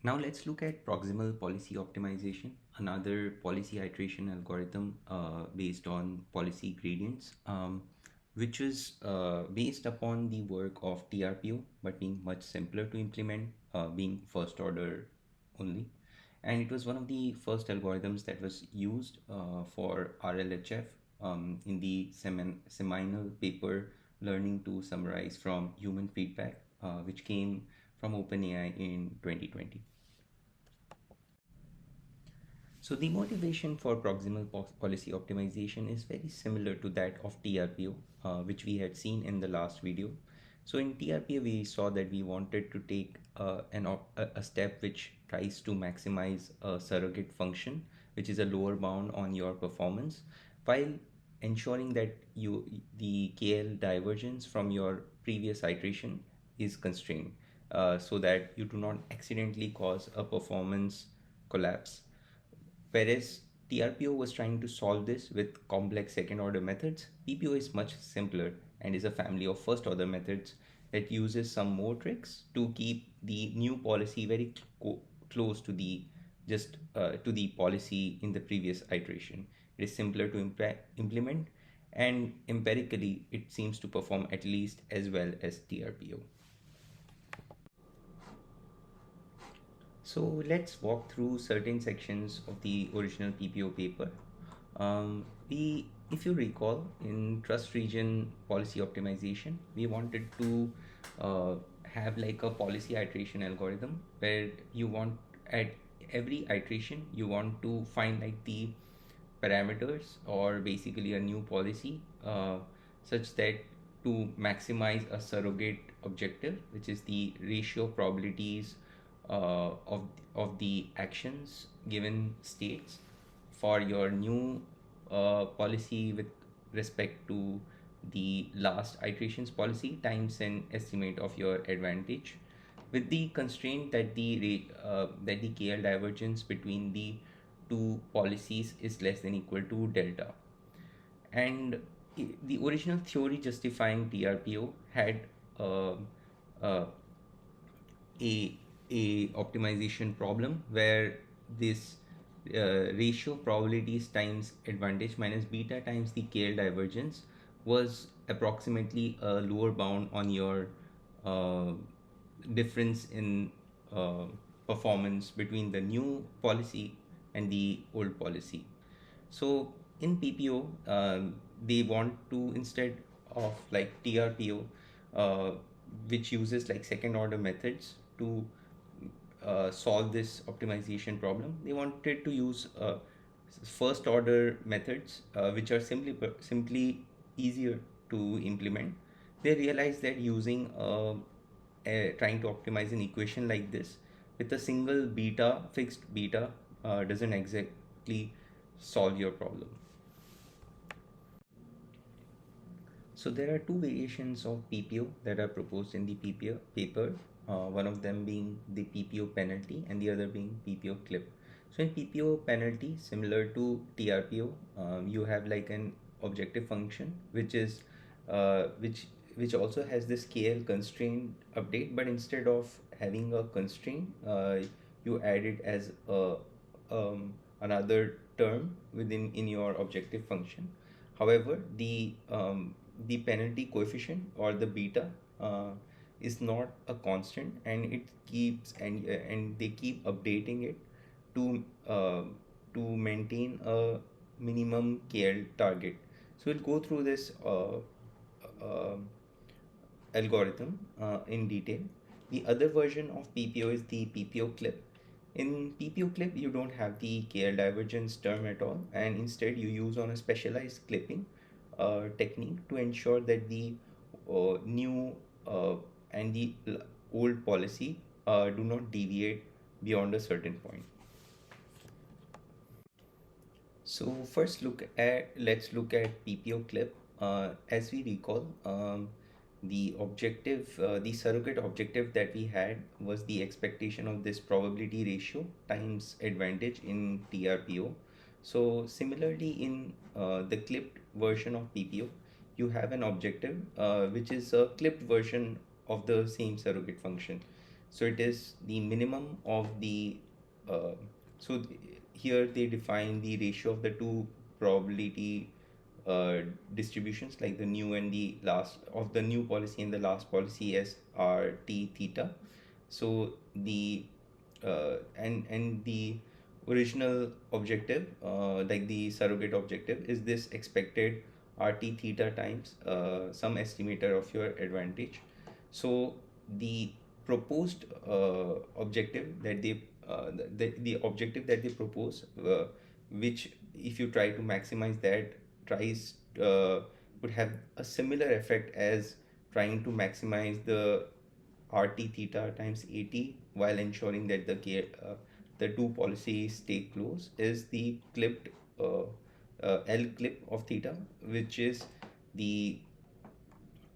Now let's look at proximal policy optimization, another policy iteration algorithm based on policy gradients, which is based upon the work of TRPO, but being much simpler to implement, being first order only. And it was one of the first algorithms that was used for RLHF in the seminal paper Learning to Summarize from Human Feedback, which came from OpenAI in 2020. So the motivation for proximal policy optimization is very similar to that of TRPO, which we had seen in the last video. So in TRPO, we saw that we wanted to take a step which tries to maximize a surrogate function, which is a lower bound on your performance, while ensuring that the KL divergence from your previous iteration is constrained, so that you do not accidentally cause a performance collapse. Whereas TRPO was trying to solve this with complex second order methods, PPO is much simpler and is a family of first order methods that uses some more tricks to keep the new policy very close to the policy in the previous iteration. It is simpler to implement, and empirically it seems to perform at least as well as TRPO. So let's walk through certain sections of the original PPO paper. If you recall, in trust region policy optimization, we wanted to uh, have like a policy iteration algorithm where you want at every iteration you want to find like the parameters or basically a new policy such that to maximize a surrogate objective, which is the ratio probabilities of the actions given states for your new policy with respect to the last iteration's policy times an estimate of your advantage, with the constraint that the KL divergence between the two policies is less than equal to delta. And the original theory justifying TRPO had uh, uh, a a optimization problem where this ratio probabilities times advantage minus beta times the KL divergence was approximately a lower bound on your uh, difference in uh, performance between the new policy and the old policy. So in PPO, they want to, instead of like TRPO, uh, which uses like second order methods to solve this optimization problem, they wanted to use first order methods, which are simply easier to implement. They realized that using trying to optimize an equation like this with a single beta, fixed beta, doesn't exactly solve your problem. So there are two variations of PPO that are proposed in the PPO paper, one of them being the PPO penalty and the other being PPO clip. So in PPO penalty, similar to TRPO, you have like an objective function which is which also has this KL constraint update, but instead of having a constraint, you add it as another term within in your objective function. However, the penalty coefficient or the beta is not a constant, and it keeps and they keep updating it to uh, to maintain a minimum KL target. So we'll go through this uh, algorithm in detail. The other version of PPO is the PPO clip. In PPO clip, you don't have the KL divergence term at all, and instead you use on a specialized clipping technique to ensure that the new and the old policy do not deviate beyond a certain point. So first let's look at PPO clip. As we recall, the surrogate objective that we had was the expectation of this probability ratio times advantage in TRPO. So similarly in the clipped version of PPO, you have an objective which is a clipped version of the same surrogate function. So it is the minimum of the uh, so here they define the ratio of the two probability uh, distributions, like the new and the last of the new policy and the last policy, as r t theta. So the and the original objective, like the surrogate objective, is this expected rt theta times some estimator of your advantage. So the proposed objective that they the objective that they propose, which if you try to maximize that, tries would have a similar effect as trying to maximize the RT theta times AT while ensuring that the two policies stay close, is the clipped L clip of theta, which is the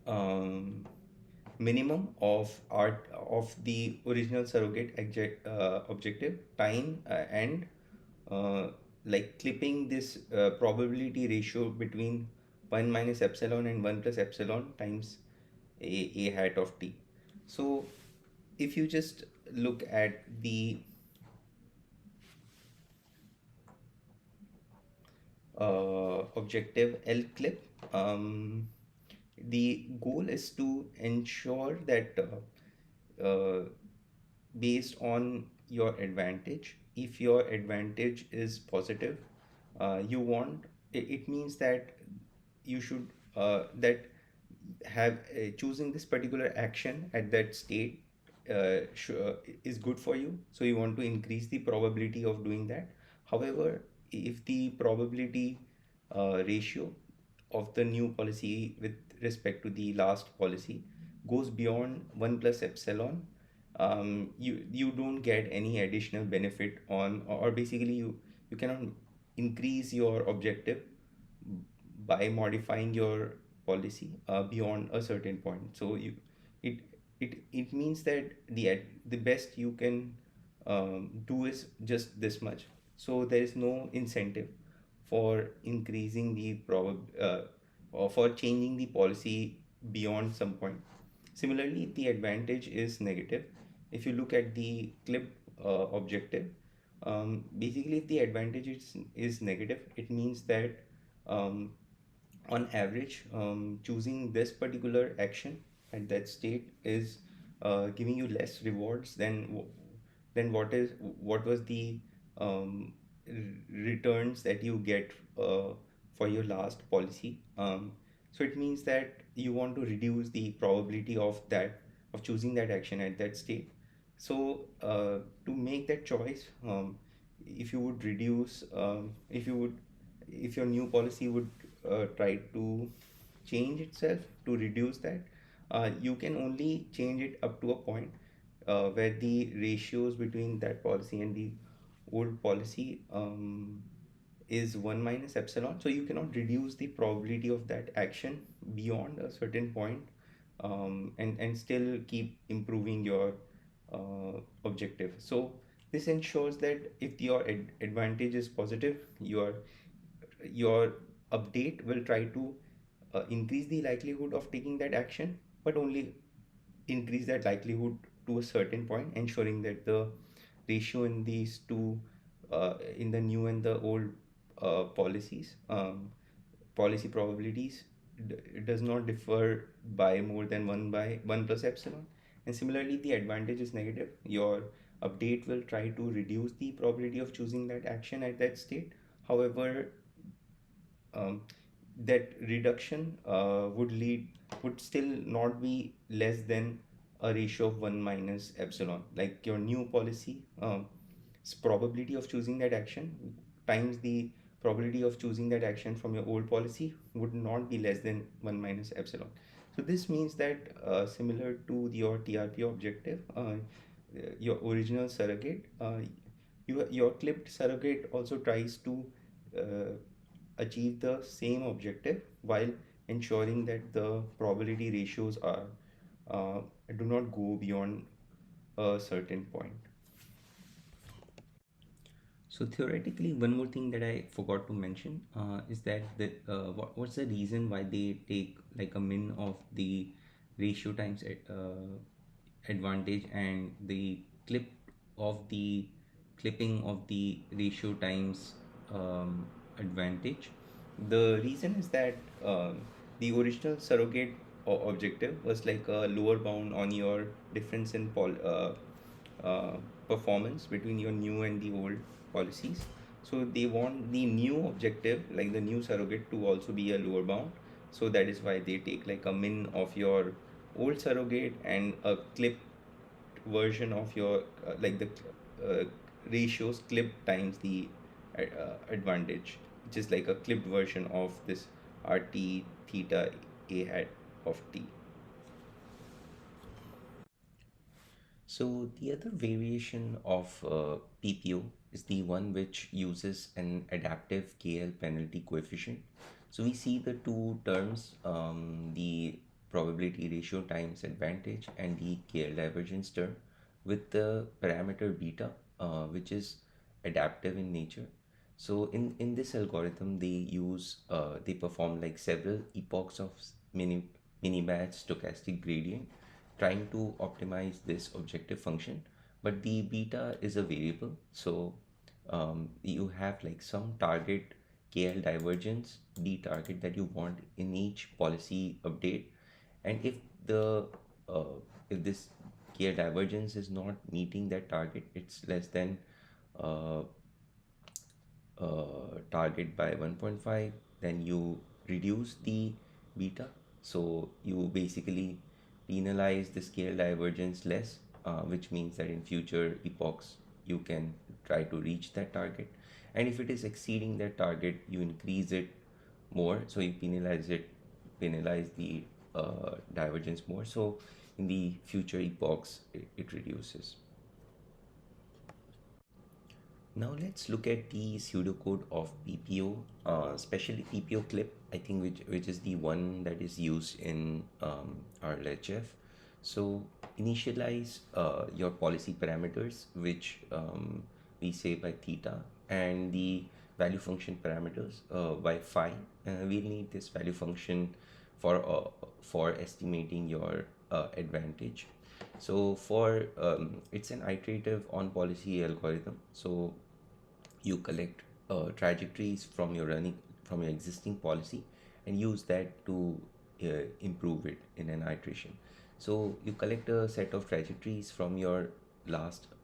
um, minimum of art of the original surrogate objective time and uh, like clipping this probability ratio between 1 minus epsilon and 1 plus epsilon times a hat of t. So if you just look at the objective L clip, the goal is to ensure that based on your advantage, if your advantage is positive, you want it means that you should that have choosing this particular action at that state is good for you, so you want to increase the probability of doing that. However, if the probability ratio of the new policy with respect to the last policy goes beyond 1 plus epsilon, you don't get any additional benefit on, or basically you cannot increase your objective by modifying your policy beyond a certain point. So it it means that the best you can do is just this much. So there is no incentive for increasing the or for changing the policy beyond some point. Similarly, if the advantage is negative, if you look at the clip objective, basically if the advantage is negative, it means that um, on average, choosing this particular action at that state is giving you less rewards than what was the um, returns that you get for your last policy. So it means that you want to reduce the probability of choosing that action at that state. So to make that choice, if you would reduce if you would if your new policy would try to change itself to reduce that, you can only change it up to a point where the ratios between that policy and the old policy is 1 minus epsilon. So you cannot reduce the probability of that action beyond a certain point, and still keep improving your objective. So this ensures that if your advantage is positive, your update will try to increase the likelihood of taking that action, but only increase that likelihood to a certain point, ensuring that the ratio in these two, in the new and the old policy probabilities, it does not differ by more than 1 by 1 plus epsilon. And similarly, the advantage is negative, your update will try to reduce the probability of choosing that action at that state. However, um, that reduction would still not be less than a ratio of 1 minus epsilon. Like your new policy probability of choosing that action times the probability of choosing that action from your old policy would not be less than 1 minus epsilon. So this means that similar to your TRP objective, your original surrogate, your clipped surrogate also tries to uh, achieve the same objective while ensuring that the probability ratios are do not go beyond a certain point. So theoretically, one more thing that I forgot to mention is that what's the reason why they take like a min of the ratio times advantage and the clip of the clipping of the ratio times advantage. The reason is that the original surrogate objective was like a lower bound on your difference in performance between your new and the old policies. So they want the new objective, like the new surrogate, to also be a lower bound. So that is why they take like a min of your old surrogate and a clip version of your like the uh, ratios clipped times the advantage, which is like a clipped version of this rt theta a hat of t. So the other variation of PPO is the one which uses an adaptive KL penalty coefficient. So we see the two terms, the probability ratio times advantage and the KL divergence term with the parameter beta, which is adaptive in nature. So in this algorithm, they perform like several epochs of mini batch stochastic gradient trying to optimize this objective function, but the beta is a variable. So you have like some target KL divergence, the target that you want in each policy update, and the uh, if this KL divergence is not meeting that target, it's less than uh, target by 1.5, then you reduce the beta. So you basically penalize the scale divergence less, which means that in future epochs you can try to reach that target. And if it is exceeding that target, you increase it more. So you penalize the divergence more. So in the future epochs, it reduces. Now let's look at the pseudocode of PPO, especially PPO clip, I think, which is the one that is used in RLHF. So initialize your policy parameters, which we say by theta, and the value function parameters by phi. We'll need this value function for estimating your advantage. So for it's an iterative on policy algorithm. So you collect trajectories from your existing policy and use that to improve it in an iteration. So you collect a set of trajectories from your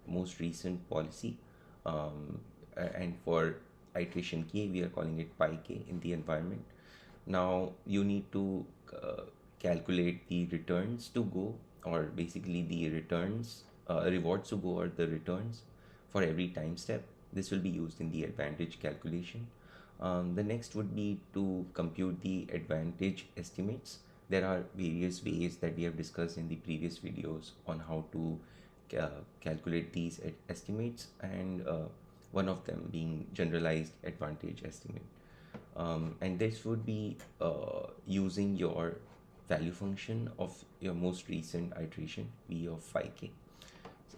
most recent policy, and for iteration k we are calling it pi k in the environment. Now you need to calculate the returns to go, or basically the rewards to go, or the returns for every time step. This will be used in the advantage calculation. The next would be to compute the advantage estimates. There are various ways that we have discussed in the previous videos on how to calculate these estimates, and one of them being generalized advantage estimate. And this would be using your value function of your most recent iteration v of phi k.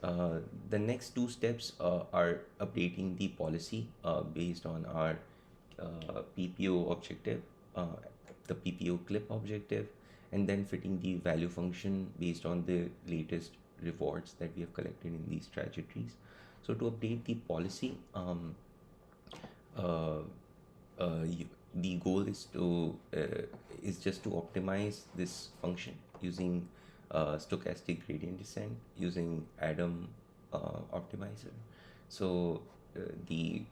The next two steps are updating the policy based on our PPO objective, the PPO clip objective, and then fitting the value function based on the latest rewards that we have collected in these trajectories. So to update the policy, uh, the goal is just to optimize this function using stochastic gradient descent using Adam optimizer. So the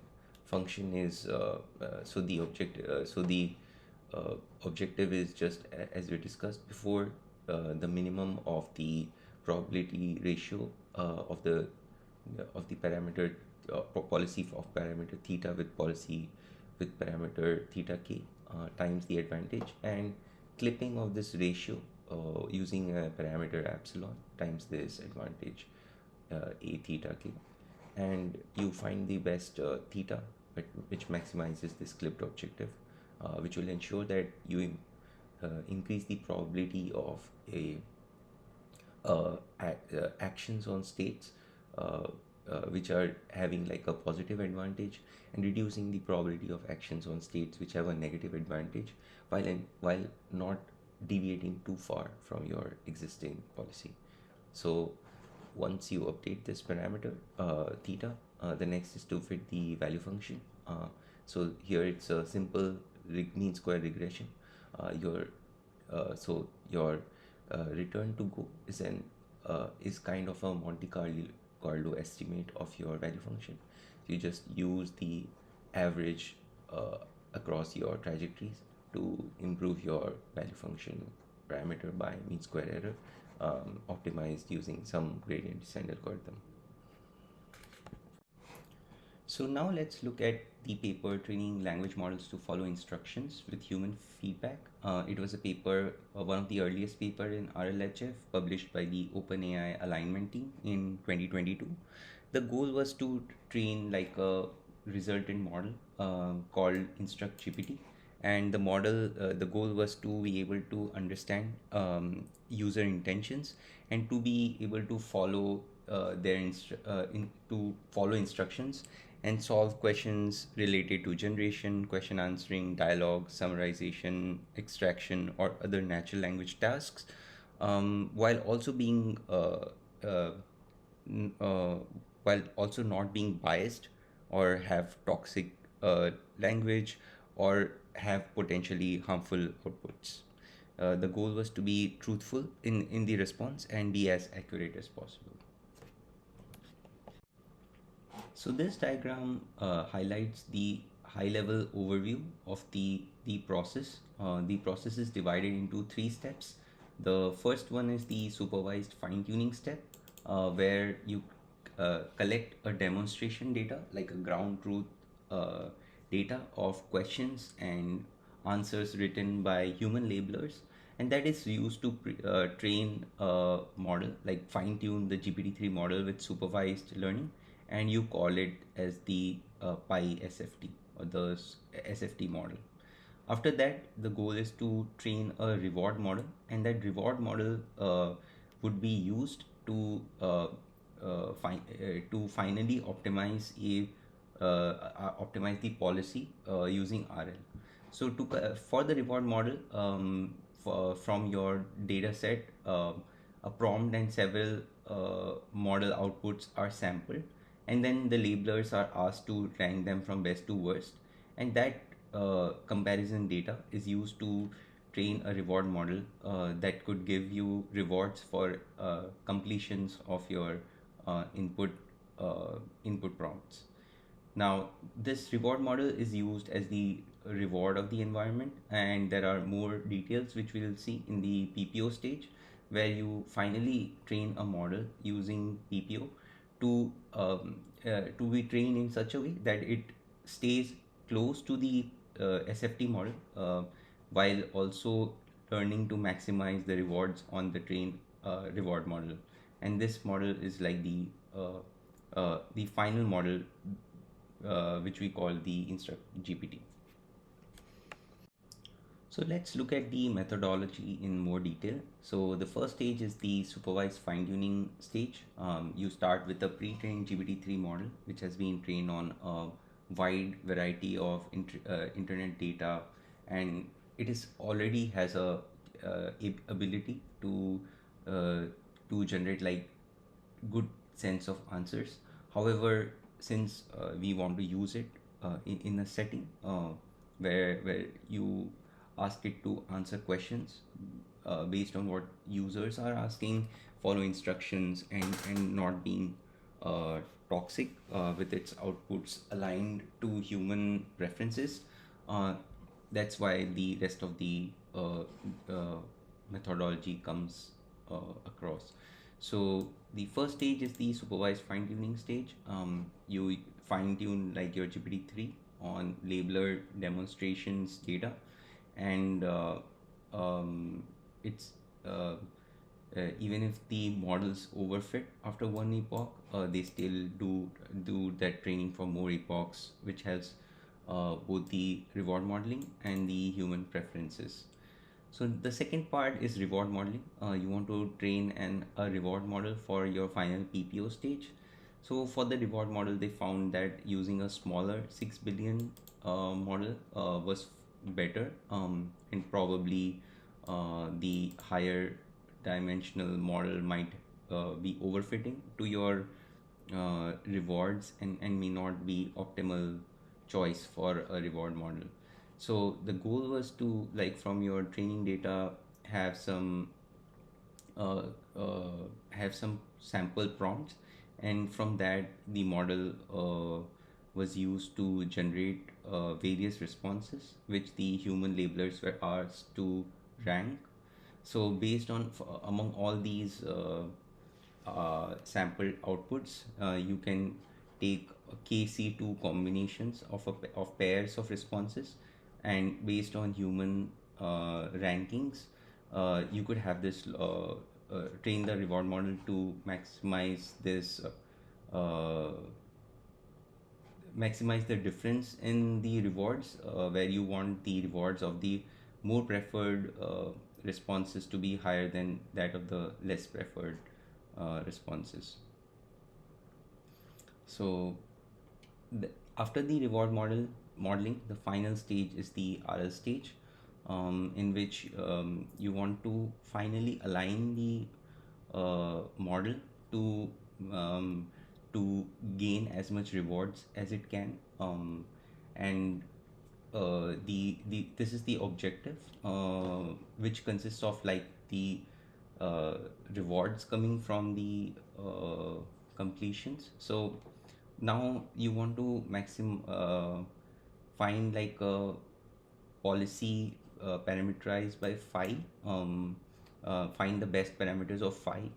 function is the objective is just as we discussed before, the minimum of the probability ratio of the parameter policy of parameter theta with parameter theta k times the advantage, and clipping of this ratio using a parameter epsilon times this advantage a theta k, and you find the best theta which maximizes this clipped objective, which will ensure that you increase the probability of actions on states which are having like a positive advantage, and reducing the probability of actions on states which have a negative advantage, while not deviating too far from your existing policy. So once you update this parameter theta, the next is to fit the value function. So here it's a simple mean square regression. Your return to go is kind of a Monte Carlo estimate of your value function. You just use the average across your trajectories to improve your value function parameter by mean square error, optimized using some gradient descent algorithm. So now let's look at the paper training language models to follow instructions with human feedback. It was a paper, one of the earliest paper in RLHF, published by the OpenAI alignment team in 2022. The goal was to train like a resultant model called InstructGPT, and the goal was to be able to understand user intentions and to be able to follow to follow instructions and solve questions related to generation, question answering, dialogue, summarization, extraction, or other natural language tasks, while also being uh, uh, while also not being biased or have toxic language or have potentially harmful outputs. The goal was to be truthful in the response and be as accurate as possible. So this diagram highlights the high-level overview of the process. The process is divided into three steps. The first one is the supervised fine-tuning step, where you collect a demonstration data, like a ground truth data of questions and answers written by human labelers, and that is used to train a model, like fine-tune the GPT-3 model with supervised learning, and you call it as the pi SFT or the SFT model. After that, the goal is to train a reward model, and that reward model would be used to finally optimize the policy using RL. So for the reward model, from your data set, a prompt and several model outputs are sampled, and then the labelers are asked to rank them from best to worst, and that comparison data is used to train a reward model that could give you rewards for completions of your input prompts. Now, this reward model is used as the reward of the environment, and there are more details which we will see in the PPO stage, where you finally train a model using PPO to be trained in such a way that it stays close to the SFT model, while also learning to maximize the rewards on the trained reward model. And this model is like the final model, which we call the InstructGPT. So let's look at the methodology in more detail. So the first stage is the supervised fine-tuning stage. You start with a pre-trained GPT-3 model, which has been trained on a wide variety of internet data, and it is already has a ability to generate like good sense of answers. However, since we want to use it in a setting where you ask it to answer questions based on what users are asking, follow instructions, and not being toxic with its outputs aligned to human preferences. Uh, that's why the rest of the methodology comes across. So the first stage is the supervised fine tuning stage. You fine tune like your GPT-3 on labeler demonstrations data, and it's even if the models overfit after one epoch, they still do that training for more epochs, which helps both the reward modeling and the human preferences. So the second part is reward modeling. You want to train a reward model for your final PPO stage. So for the reward model, they found that using a smaller 6 billion model was better, and probably the higher dimensional model might be overfitting to your rewards, and may not be optimal choice for a reward model. So the goal was to, like, from your training data, have some uh, have some sample prompts, and from that the model was used to generate various responses which the human labelers were asked to rank. So based on among all these sample outputs, you can take KC2 combinations of pairs of responses, and based on human rankings, you could have this train the reward model to uh, maximize the difference in the rewards, where you want the rewards of the more preferred responses to be higher than that of the less preferred responses. So after the reward modeling, the final stage is the RL stage, in which you want to finally align the model to um, to gain as much rewards as it can, and the this is the objective, which consists of, like, the uh, rewards coming from the completions. So now you want to find, like, a policy parameterized by phi, find the best parameters of phi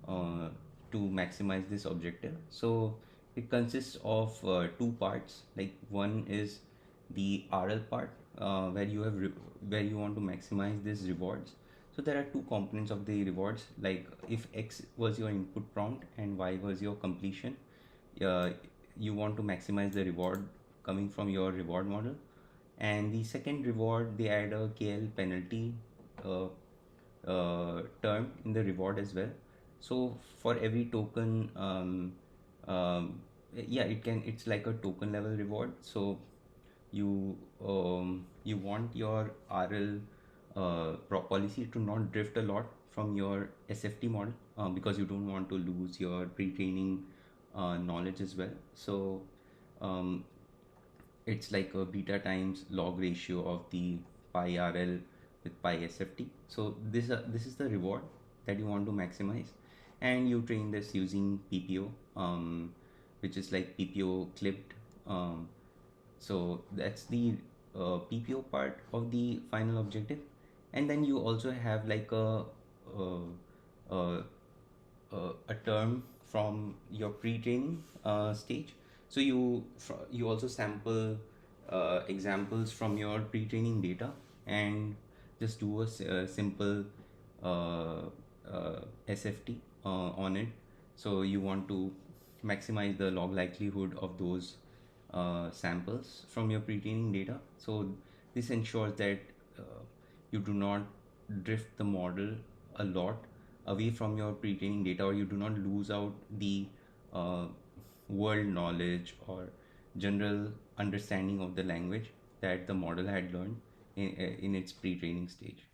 uh, to maximize this objective. So it consists of two parts. Like, one is the RL part, where you want to maximize these rewards. So there are two components of the rewards. Like, if X was your input prompt and Y was your completion, uh, you want to maximize the reward coming from your reward model. And the second reward, they add a KL penalty uh, term in the reward as well. So for every token, yeah, it's like a token level reward. So you want your RL policy to not drift a lot from your SFT model, because you don't want to lose your pre-training knowledge as well. So um, it's like a beta times log ratio of the pi RL with pi SFT. So this is the reward that you want to maximize, and you train this using PPO, which is like PPO clipped. So that's the PPO part of the final objective, and then you also have, like, uh, a term from your pre-training stage. So you also sample examples from your pre-training data, and just do a simple uh, SFT on it. So you want to maximize the log likelihood of those samples from your pre-training data. So this ensures that you do not drift the model a lot away from your pre-training data, or you do not lose out the uh, world knowledge or general understanding of the language that the model had learned in its pre-training stage.